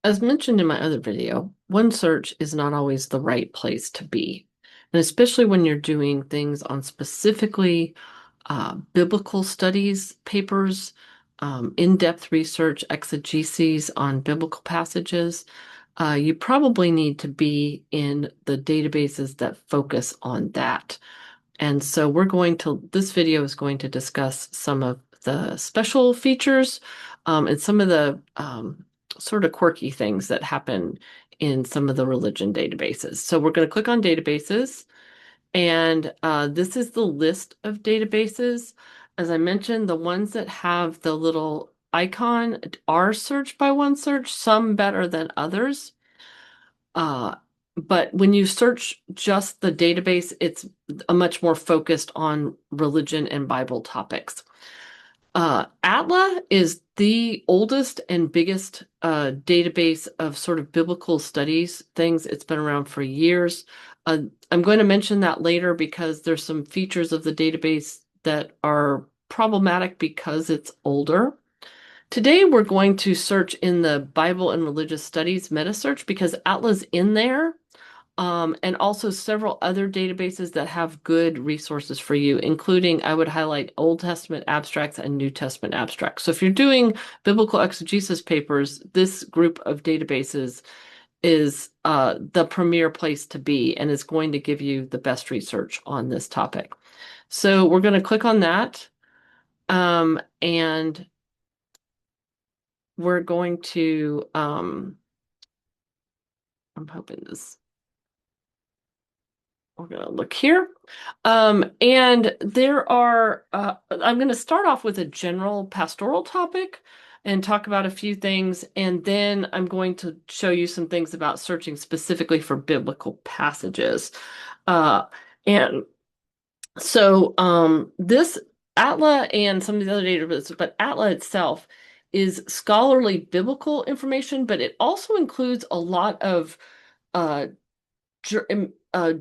As mentioned in my other video, OneSearch is not always the right place to be. And especially when you're doing things on specifically biblical studies, papers, in-depth research, exegeses on biblical passages, you probably need to be in the databases that focus on that. And so this video is going to discuss some of the special features and some of the sort of quirky things that happen in some of the religion databases. So we're going to click on databases, and this is the list of databases. As I mentioned, the ones that have the little icon are searched by OneSearch, some better than others. But when you search just the database, it's a much more focused on religion and Bible topics. ATLA is the oldest and biggest database of sort of biblical studies things. It's been around for years. I'm going to mention that later because there's some features of the database that are problematic because it's older. Today, we're going to search in the Bible and Religious Studies meta search because ATLA's in there, and also several other databases that have good resources for you, including I would highlight Old Testament abstracts and New Testament abstracts. So if you're doing biblical exegesis papers, this group of databases is the premier place to be and is going to give you the best research on this topic. So we're going to click on that, and we're going to, I'm hoping this, we're going to look here. And there are, I'm going to start off with a general pastoral topic and talk about a few things. And then I'm going to show you some things about searching specifically for biblical passages. And so this ATLA and some of the other databases, but ATLA itself is scholarly biblical information, but it also includes a lot of uh,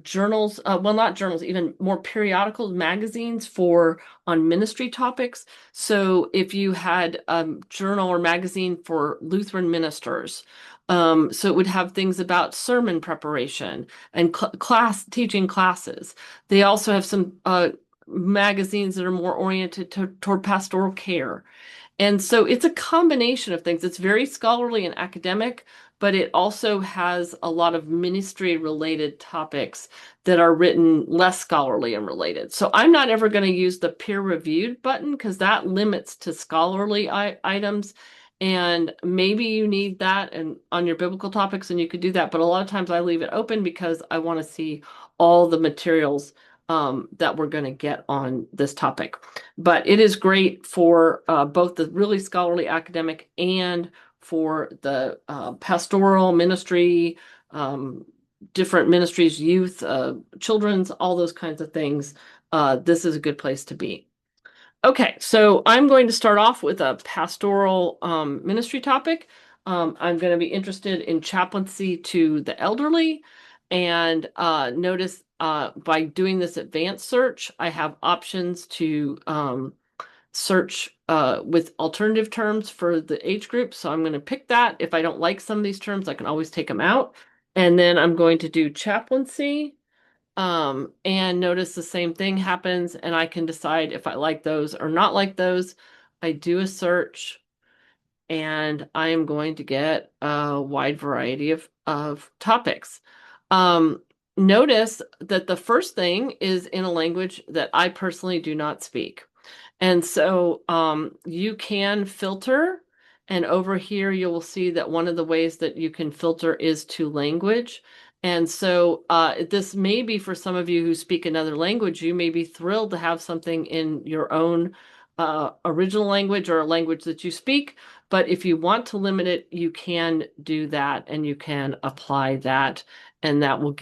journals, well, not journals, even more periodicals, magazines on ministry topics. So if you had a journal or magazine for Lutheran ministers, so it would have things about sermon preparation and teaching classes. They also have some magazines that are more oriented toward pastoral care. And so it's a combination of things. It's very scholarly and academic, but it also has a lot of ministry related topics that are written less scholarly and related. So I'm not ever going to use the peer reviewed button because that limits to scholarly items. And maybe you need that and on your biblical topics and you could do that. But a lot of times I leave it open because I want to see all the materials that we're going to get on this topic. But it is great for both the really scholarly academic and for the pastoral ministry, different ministries, youth, children's, all those kinds of things. This is a good place to be. Okay, so I'm going to start off with a pastoral ministry topic. I'm going to be interested in chaplaincy to the elderly. And notice by doing this advanced search, I have options to search with alternative terms for the age group. So I'm going to pick that. If I don't like some of these terms, I can always take them out. And then I'm going to do chaplaincy. And notice the same thing happens, and I can decide if I like those or not like those. I do a search, and I am going to get a wide variety of topics. Notice that the first thing is in a language that I personally do not speak. And so you can filter, and over here you will see that one of the ways that you can filter is to language. And so this may be for some of you who speak another language, you may be thrilled to have something in your own original language or a language that you speak. But if you want to limit it, you can do that and you can apply that, and that will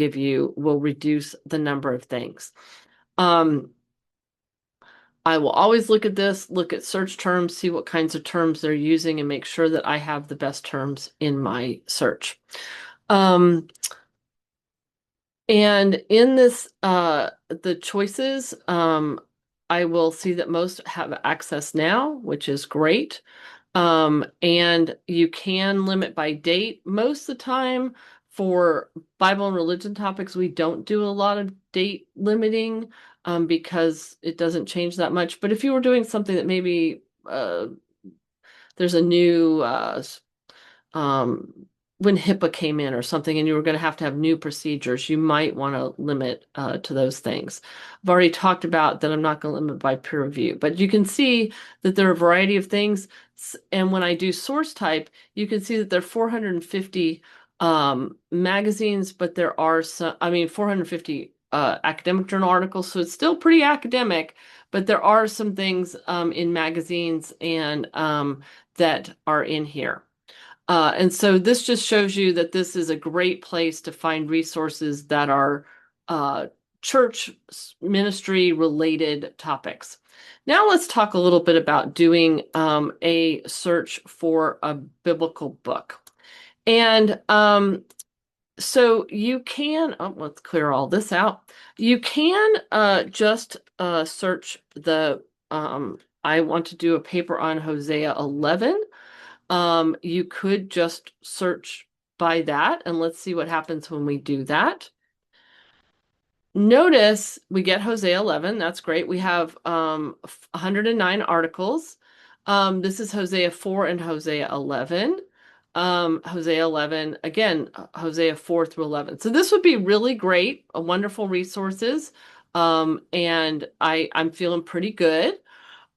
reduce the number of things. I will always look at this, look at search terms, see what kinds of terms they're using, and make sure that I have the best terms in my search. And in this, the choices, I will see that most have access now, which is great. And you can limit by date. Most of the time for Bible and religion topics, we don't do a lot of date limiting because it doesn't change that much. But if you were doing something that maybe there's a new um, when HIPAA came in or something, and you were going to have new procedures, you might want to limit to those things. I've already talked about that I'm not going to limit by peer review, but you can see that there are a variety of things. And when I do source type, you can see that there are 450 magazines, but there are some, I mean, 450 academic journal articles, so it's still pretty academic, but there are some things in magazines and that are in here. And so this just shows you that this is a great place to find resources that are church ministry related topics. Now let's talk a little bit about doing a search for a biblical book. And so you can, let's clear all this out. You can just search I want to do a paper on Hosea 11. You could just search by that, and let's see what happens when we do that. Notice we get Hosea 11. That's great. We have 109 articles. This is Hosea 4 and Hosea 11. Hosea 11, again, Hosea 4 through 11. So this would be really great, wonderful resources. And I'm feeling pretty good.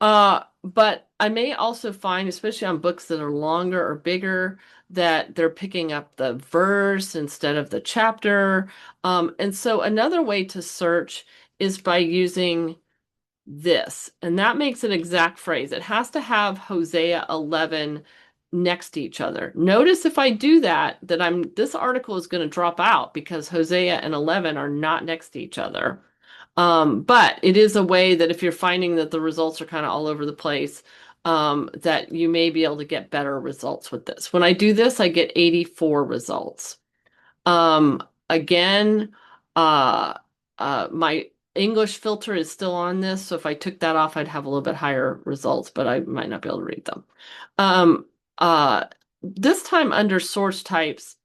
But I may also find, especially on books that are longer or bigger, that they're picking up the verse instead of the chapter. And so another way to search is by using this, and that makes an exact phrase. It has to have Hosea 11 next to each other. Notice if I do that, this article is going to drop out because Hosea and 11 are not next to each other. But it is a way that if you're finding that the results are kind of all over the place, that you may be able to get better results with this. When I do this, I get 84 results. Again, my English filter is still on this, so if I took that off, I'd have a little bit higher results, but I might not be able to read them. Um, uh, this time under source types,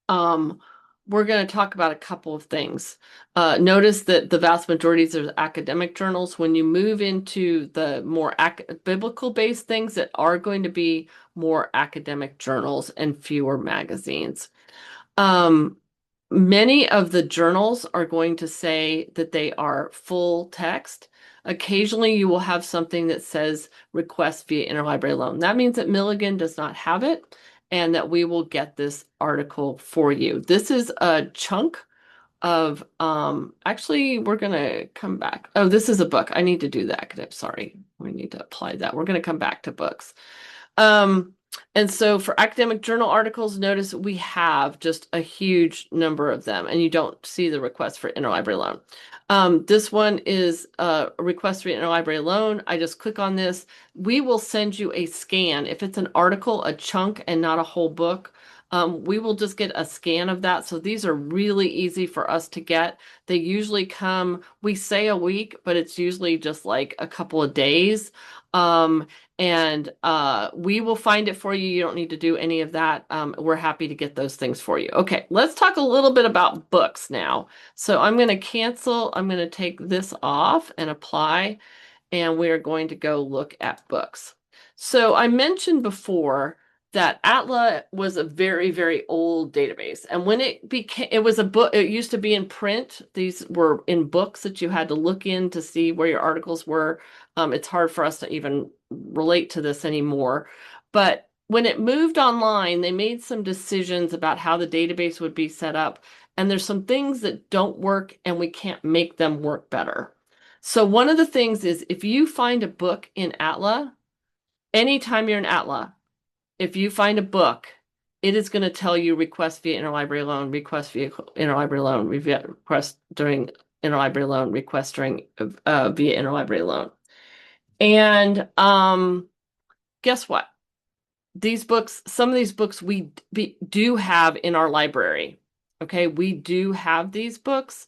we're going to talk about a couple of things. Notice that the vast majority are academic journals. When you move into the more biblical-based things, that are going to be more academic journals and fewer magazines. Many of the journals are going to say that they are full text. Occasionally, you will have something that says request via interlibrary loan. That means that Milligan does not have it, and that we will get this article for you. This is a chunk of, actually, we're going to come back. Oh, this is a book. I need to do that. Sorry, we need to apply that. We're going to come back to books. And so for academic journal articles, notice we have just a huge number of them, and you don't see the request for interlibrary loan. This one is a request for interlibrary loan. I just click on this. We will send you a scan. If it's an article, a chunk, and not a whole book, we will just get a scan of that. So these are really easy for us to get. They usually come, we say a week, but it's usually just like a couple of days. And we will find it for you. You don't need to do any of that. We're happy to get those things for you. Okay, let's talk a little bit about books now. So I'm going to cancel. I'm going to take this off and apply, and we're going to go look at books. So I mentioned before that ATLA was a very, very old database. And when it was a book, it used to be in print. These were in books that you had to look in to see where your articles were. It's hard for us to even relate to this anymore. But when it moved online, they made some decisions about how the database would be set up. And there's some things that don't work, and we can't make them work better. So one of the things is if you find a book in ATLA, anytime you're in ATLA, if you find a book, it is going to tell you request via interlibrary loan, request via interlibrary loan, request during interlibrary loan, request during via interlibrary loan. And guess what? These books, some of these books we do have in our library. Okay, we do have these books,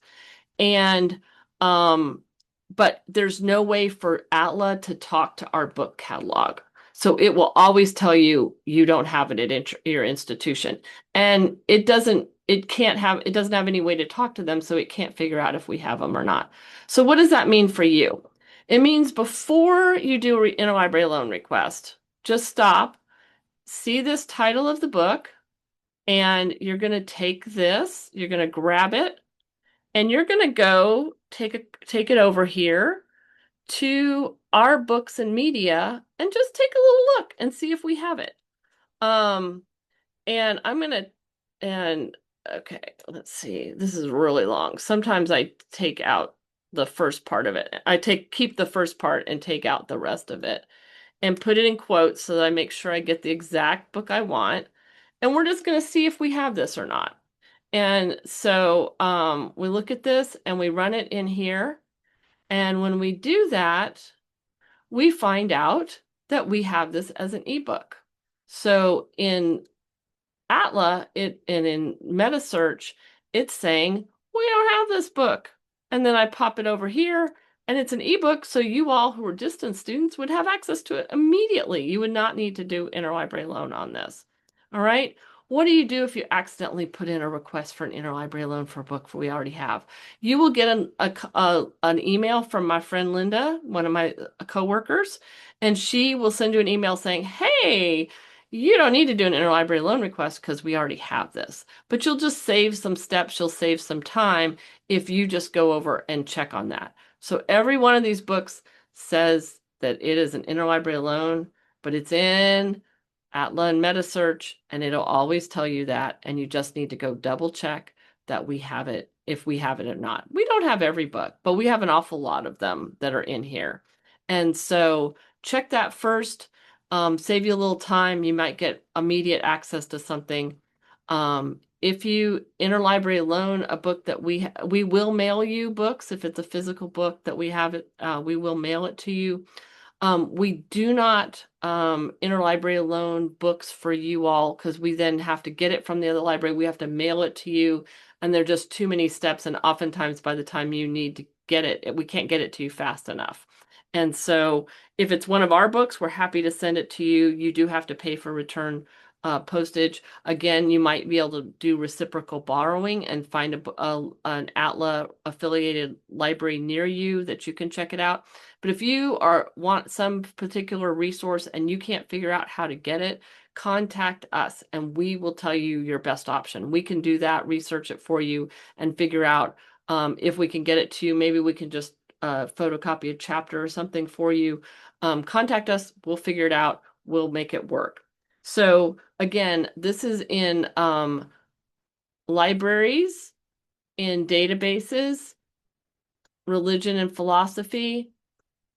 and but there's no way for ATLA to talk to our book catalog. So it will always tell you you don't have it at your institution. And it doesn't have any way to talk to them, so it can't figure out if we have them or not. So what does that mean for you? It means before you do an interlibrary loan request, just stop, see this title of the book, and you're going to take this, you're going to grab it, and you're going to go take it over here to our books and media and just take a little look and see if we have it. Um, and I'm gonna, and okay, let's see. This is really long. Sometimes I take out the first part of it. Keep the first part and take out the rest of it and put it in quotes so that I make sure I get the exact book I want. And we're just gonna see if we have this or not. And so we look at this and we run it in here. And when we do that, we find out that we have this as an ebook. So in ATLA, and in MetaSearch, it's saying, we don't have this book. And then I pop it over here and it's an ebook. So you all who are distance students would have access to it immediately. You would not need to do interlibrary loan on this. All right. What do you do if you accidentally put in a request for an interlibrary loan for a book we already have? You will get an email from my friend Linda, one of my coworkers, and she will send you an email saying, hey, you don't need to do an interlibrary loan request because we already have this. But you'll just save some steps, you'll save some time if you just go over and check on that. So every one of these books says that it is an interlibrary loan, but it's in ATLA and MetaSearch, and it'll always tell you that, and you just need to go double check that we have it, if we have it or not. We don't have every book, but we have an awful lot of them that are in here. And so check that first. Save you a little time. You might get immediate access to something. If you interlibrary loan a book that we will mail you books. If it's a physical book that we have it, we will mail it to you. We do not interlibrary loan books for you all because we then have to get it from the other library. We have to mail it to you, and there are just too many steps. And oftentimes, by the time you need to get it, we can't get it to you fast enough. And so, if it's one of our books, we're happy to send it to you. You do have to pay for return postage. Again, you might be able to do reciprocal borrowing and find an ATLA affiliated library near you that you can check it out. But if you want some particular resource and you can't figure out how to get it, contact us and we will tell you your best option. We can do that, research it for you, and figure out if we can get it to you. Maybe we can just photocopy a chapter or something for you. Contact us, we'll figure it out, we'll make it work. So again, this is in libraries, in databases, religion and philosophy,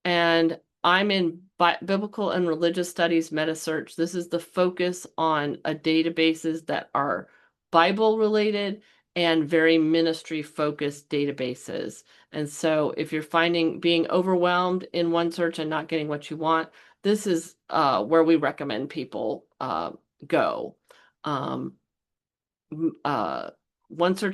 and I'm in biblical and religious studies MetaSearch. This is the focus on databases that are Bible related and very ministry focused databases. And so if you're being overwhelmed in OneSearch and not getting what you want, this is where we recommend people go. OneSearch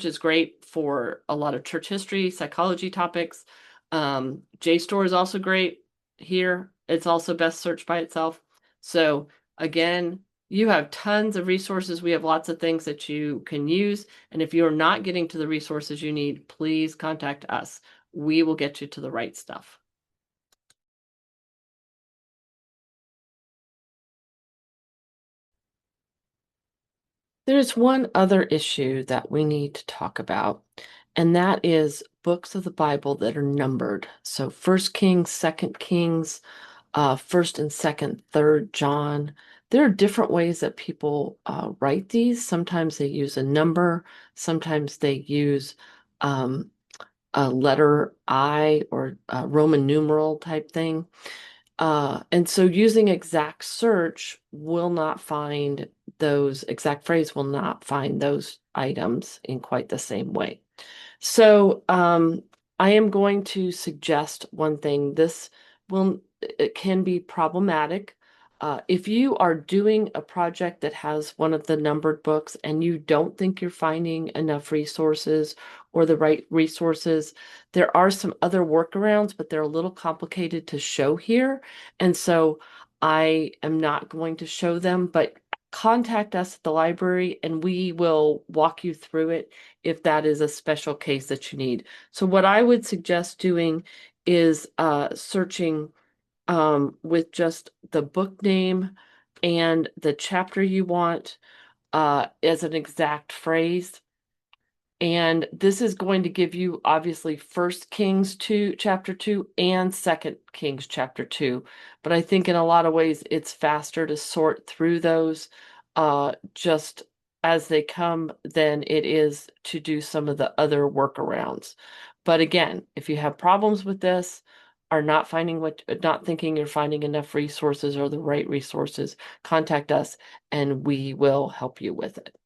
is great for a lot of church history, psychology topics. JSTOR is also great here. It's also best searched by itself. So again, you have tons of resources. We have lots of things that you can use. And if you're not getting to the resources you need, please contact us. We will get you to the right stuff. There's one other issue that we need to talk about, and that is books of the Bible that are numbered. So First Kings, Second Kings, First and Second, Third John. There are different ways that people write these. Sometimes they use a number. Sometimes they use a letter I or a Roman numeral type thing. And so using exact search will not find those exact phrase will not find those items in quite the same way. So I am going to suggest one thing. It can be problematic. If you are doing a project that has one of the numbered books and you don't think you're finding enough resources or the right resources, there are some other workarounds, but they're a little complicated to show here. And so I am not going to show them, but contact us at the library and we will walk you through it if that is a special case that you need. So what I would suggest doing is searching with just the book name and the chapter you want as an exact phrase. And this is going to give you obviously First Kings 2, chapter 2, and Second Kings chapter 2. But I think in a lot of ways it's faster to sort through those just as they come than it is to do some of the other workarounds. But again, if you have problems with this, are not thinking you're finding enough resources or the right resources, contact us and we will help you with it.